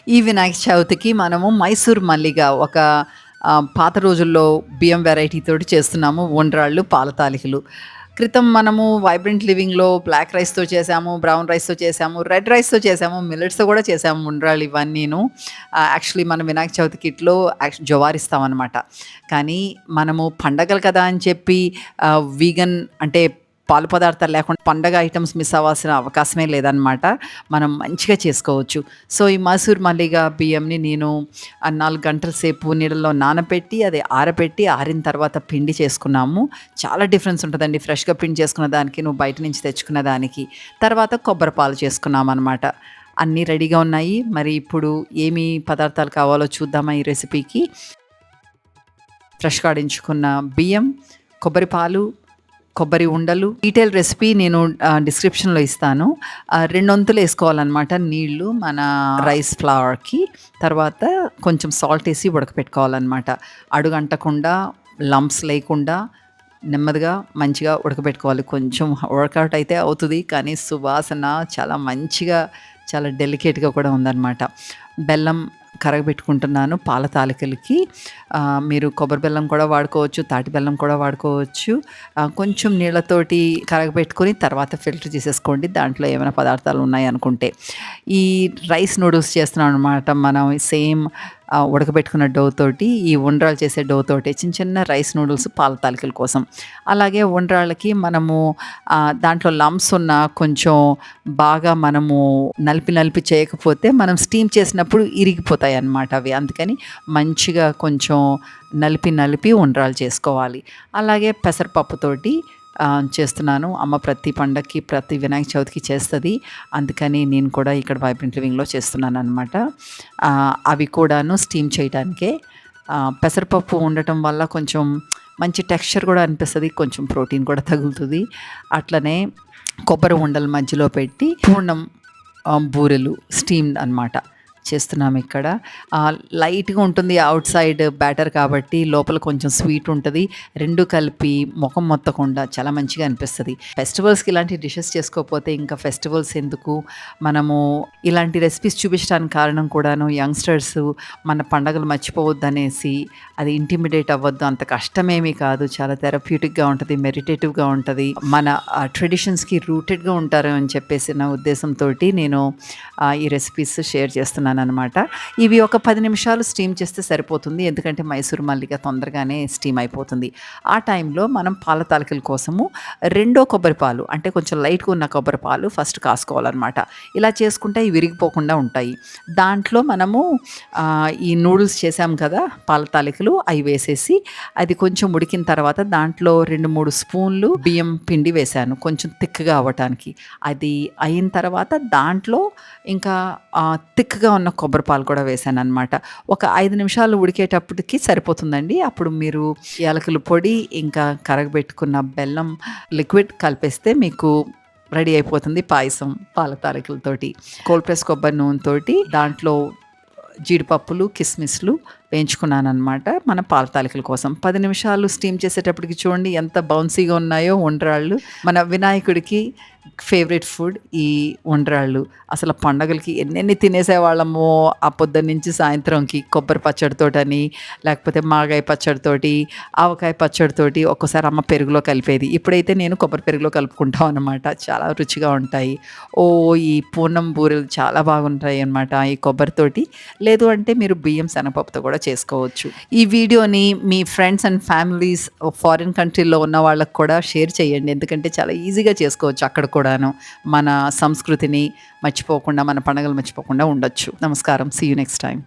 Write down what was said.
ఈ వినాయక చవితికి మనము మైసూర్ మల్లిగ ఒక పాత రోజుల్లో బియ్యం వెరైటీ తోటి చేస్తున్నాము ఉండ్రాళ్ళు, పాల తాలికలు. క్రితం మనము వైబ్రెంట్ లివింగ్‌లో బ్లాక్ రైస్‌తో చేసాము, బ్రౌన్ రైస్‌తో చేసాము, రెడ్ రైస్‌తో చేసాము, మిల్లెట్స్‌తో కూడా చేసాము ఉండ్రాళ్ళు ఇవన్నీను. యాక్చువల్లీ మనం వినాయక చవితి కిట్‌లో జవారిస్తామనమాట. కానీ మనము పండగలు కదా అని చెప్పి వీగన్ అంటే పాలు పదార్థాలు లేకుండా పండగ ఐటెమ్స్ మిస్ అవ్వాల్సిన అవకాశమే లేదనమాట. మనం మంచిగా చేసుకోవచ్చు. సో, ఈ మసూర్ మల్లిగ బియ్యంని నేను 4 గంటల సేపు నీళ్ళలో నానబెట్టి, అది ఆరబెట్టి, ఆరిన తర్వాత పిండి చేసుకున్నాము. చాలా డిఫరెన్స్ ఉంటదండి ఫ్రెష్‌గా పిండి చేసుకున్న దానికి, నువ్వు బయట నుంచి తెచ్చుకున్న దానికి. తర్వాత కొబ్బరి పాలు చేసుకున్నామనమాట. అన్నీ రెడీగా ఉన్నాయి. మరి ఇప్పుడు ఏమి పదార్థాలు కావాలో చూద్దామా ఈ రెసిపీకి? ఫ్రెష్‌గా ఆడించుకున్న బియ్యం, కొబ్బరి పాలు, కొబ్బరి ఉండలు. డీటెయిల్ రెసిపీ నేను డిస్క్రిప్షన్‌లో ఇస్తాను. 2 వంతులు ఏసుకోవాలనమాట నీళ్ళు మన రైస్ ఫ్లవర్‌కి. తర్వాత కొంచెం సాల్ట్ ఏసి ఉడకపెట్టుకోవాలనమాట. అడుగంటకుండా, లంప్స్ లేకుండా నెమ్మదిగా మంచిగా ఉడకబెట్టుకోవాలి. కొంచెం వర్కౌట్ అయితే అవుతది. కానీ సువాసన చాలా మంచిగా, చాలా డెలికేట్‌గా కూడా ఉందనమాట. బెల్లం కరగబెట్టుకుంటున్నాను పాల తాలికలకి. మీరు కొబ్బరి బెల్లం కూడా వాడుకోవచ్చు, తాటి బెల్లం కూడా వాడుకోవచ్చు. కొంచెం నీళ్ళతోటి కరగబెట్టుకొని తర్వాత ఫిల్టర్ చేసేసుకోండి దాంట్లో ఏమైనా పదార్థాలు ఉన్నాయనుకుంటే. ఈ రైస్ నూడిల్స్ చేస్తున్నాం అనమాట మనం సేమ్ ఉడకబెట్టుకున్న డో తోటి, ఈ ఉండ్రాళ్ళు చేసే డో తోటి చిన్న చిన్న రైస్ నూడిల్స్ పాల తాలికల కోసం. అలాగే ఉండ్రాళ్ళకి మనము దాంట్లో లంప్స్ ఉన్న కొంచెం బాగా మనము నలిపి చేయకపోతే మనం స్టీమ్ చేసినప్పుడు ఇరిగిపోతాయన్నమాట అవి. అందుకని మంచిగా కొంచెం నలిపి ఉండ్రాళ్ళు చేసుకోవాలి. అలాగే పెసరపప్పుతోటి చేస్తున్నాను. అమ్మ ప్రతి పండగకి, ప్రతి వినాయక చవితికి చేస్తది. అందుకని నేను కూడా ఇక్కడ వైబ్రెంట్ లివింగ్‌లో చేస్తున్నాననమాట. అవి కూడాను స్టీమ్ చేయటానికే. పెసరపప్పు ఉండటం వల్ల కొంచెం మంచి టెక్స్చర్ కూడా అనిపిస్తది. కొంచెం ప్రోటీన్ కూడా తగులుతది. అట్లనే కొబ్బరి ఉండలు మధ్యలో పెట్టి పూర్ణం బూరెలు స్టీమ్డ్ అనమాట చేస్తున్నాము ఇక్కడ. లైట్‌గా ఉంటుంది ఔట్ సైడ్ బ్యాటర్ కాబట్టి లోపల కొంచెం స్వీట్ ఉంటది. 2 కలిపి మొఖం మొత్తకుండా చాలా మంచిగా అనిపిస్తది. ఫెస్టివల్స్‌కి ఇలాంటి డిషెస్ చేసుకోకపోతే ఇంకా ఫెస్టివల్స్ ఎందుకు? మనము ఇలాంటి రెసిపీస్ చూపించడానికి కారణం కూడాను యంగ్‌స్టర్స్ మన పండగలు మర్చిపోవద్దనేసి, అది ఇంటిమిడేట్ అవ్వద్దు, అంత కష్టమేమీ కాదు. చాలా థెరప్యూటిక్‌గా ఉంటది, మెడిటేటివ్‌గా ఉంటది. మన ట్రెడిషన్స్‌కి రూటెడ్‌గా ఉంటారు అని చెప్పేసి నా ఉద్దేశంతోటి నేను ఈ రెసిపీస్ షేర్ చేస్తున్నాననమాట. ఇవి ఒక 10 నిమిషాలు స్టీమ్ చేస్తే సరిపోతుంది. ఎందుకంటే మైసూర్ మల్లిగ తొందరగానే స్టీమ్ అయిపోతుంది. ఆ టైంలో మనం పాల తాలికల కోసము రెండో కొబ్బరి పాలు అంటే కొంచెం లైట్‌గా ఉన్న కొబ్బరి పాలు ఫస్ట్ కాసుకోవాలనమాట. ఇలా చేసుకుంటే ఇవి విరిగిపోకుండా ఉంటాయి. దాంట్లో మనము ఈ నూడిల్స్ చేసాం కదా పాల తాలికలు, అవి వేసేసి అది కొంచెం ఉడికిన తర్వాత దాంట్లో 2, 3 స్పూన్లు బియ్యం పిండి వేశాను కొంచెం థిక్‌గా అవ్వటానికి. అది అయిన తర్వాత దాంట్లో ఇంకా థిక్‌గా ఉన్న కొబ్బరి పాలు కూడా వేశాననమాట. ఒక 5 నిమిషాలు ఉడికేటప్పటికి సరిపోతుందండి. అప్పుడు మీరు యాలకుల పొడి, ఇంకా కరగబెట్టుకున్న బెల్లం లిక్విడ్ కలిపేస్తే మీకు రెడీ అయిపోతుంది పాయసం పాల తాలికలతోటి. కోల్డ్ ప్రెస్ కొబ్బరి నూనెతోటి దాంట్లో జీడిపప్పులు, కిస్మిస్లు వేయించుకున్నాననమాట మన పాల తాలికల కోసం. 10 నిమిషాలు స్టీమ్ చేసేటప్పటికి చూడండి ఎంత బౌన్సీగా ఉన్నాయో ఉండ్రాళ్ళు. మన వినాయకుడికి ఫేవరెట్ ఫుడ్ ఈ ఉండ్రాళ్ళు. అసలు పండగలకి ఎన్నెన్ని తినేసేవాళ్ళమో ఆ పొద్దున్నుంచి సాయంత్రంకి. కొబ్బరి పచ్చడితోటని, లేకపోతే మాగాయ పచ్చడితోటి, ఆవకాయ పచ్చడితోటి, ఒక్కోసారి అమ్మ పెరుగులో కలిపేది. ఇప్పుడైతే నేను కొబ్బరి పెరుగులో కలుపుకుంటాం అనమాట. చాలా రుచిగా ఉంటాయి. ఈ పూర్ణం బూరెలు చాలా బాగుంటాయి అనమాట ఈ కొబ్బరితోటి. లేదు అంటే మీరు బియ్యం శనగపప్పుతో కూడా చేసుకోవచ్చు. ఈ వీడియోని మీ ఫ్రెండ్స్ అండ్ ఫ్యామిలీస్ ఫారిన్ కంట్రీలో ఉన్న వాళ్ళకి కూడా షేర్ చేయండి. ఎందుకంటే చాలా ఈజీగా చేసుకోవచ్చు అక్కడ కూడాను. మన సంస్కృతిని మర్చిపోకుండా, మన పండుగలు మర్చిపోకుండా ఉండొచ్చు. నమస్కారం. See you next time.